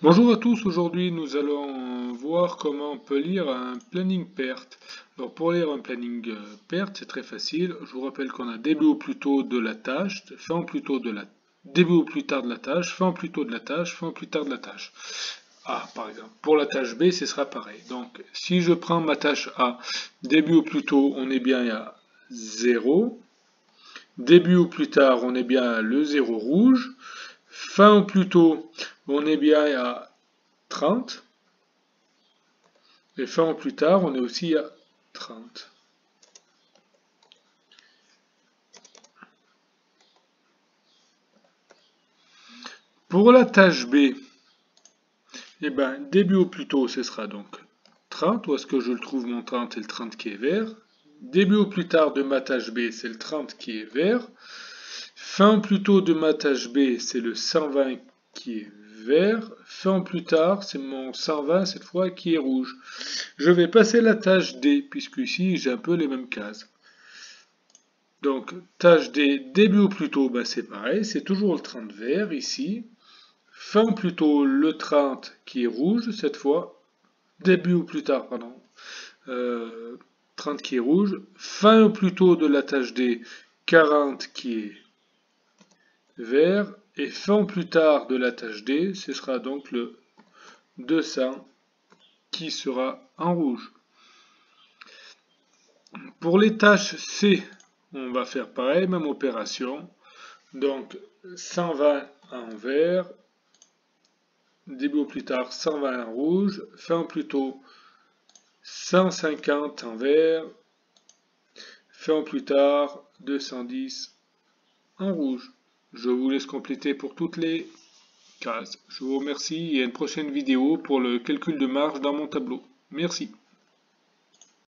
Bonjour à tous, aujourd'hui nous allons voir comment on peut lire un planning perte. Alors pour lire un planning perte, c'est très facile. Je vous rappelle qu'on a début au plus tôt de la tâche, fin au plus tôt de la début au plus tard de la tâche, fin au plus tôt de la tâche, fin au plus tard de la tâche. A par exemple. Pour la tâche B, ce sera pareil. Donc si je prends ma tâche A, début au plus tôt, on est bien à 0. Début au plus tard, on est bien à le 0 rouge. Fin au plus tôt, on est bien à 30. Et fin au plus tard, on est aussi à 30. Pour la tâche B, eh ben, début au plus tôt, ce sera donc 30. Où est-ce que je le trouve mon 30? C'est le 30 qui est vert. Début au plus tard de ma tâche B, c'est le 30 qui est vert. Fin au plus tôt de ma tâche B, c'est le 120 qui est vert. Fin au plus tard, c'est mon 120 cette fois qui est rouge. Je vais passer la tâche D, puisque ici j'ai un peu les mêmes cases. Donc, tâche D, début au plus tôt, ben, c'est pareil, c'est toujours le 30 vert ici. Fin au plus tôt, le 30 qui est rouge cette fois. Début au plus tard, pardon. 30 qui est rouge. Fin au plus tôt de la tâche D, 40 qui est vert. Et fin au plus tard de la tâche D, ce sera donc le 200 qui sera en rouge. Pour les tâches C, on va faire pareil, même opération. Donc 120 en vert, début au plus tard 120 en rouge, fin au plus tôt 150 en vert, fin au plus tard 210 en rouge. Je vous laisse compléter pour toutes les cases. Je vous remercie et à une prochaine vidéo pour le calcul de marge dans mon tableau. Merci.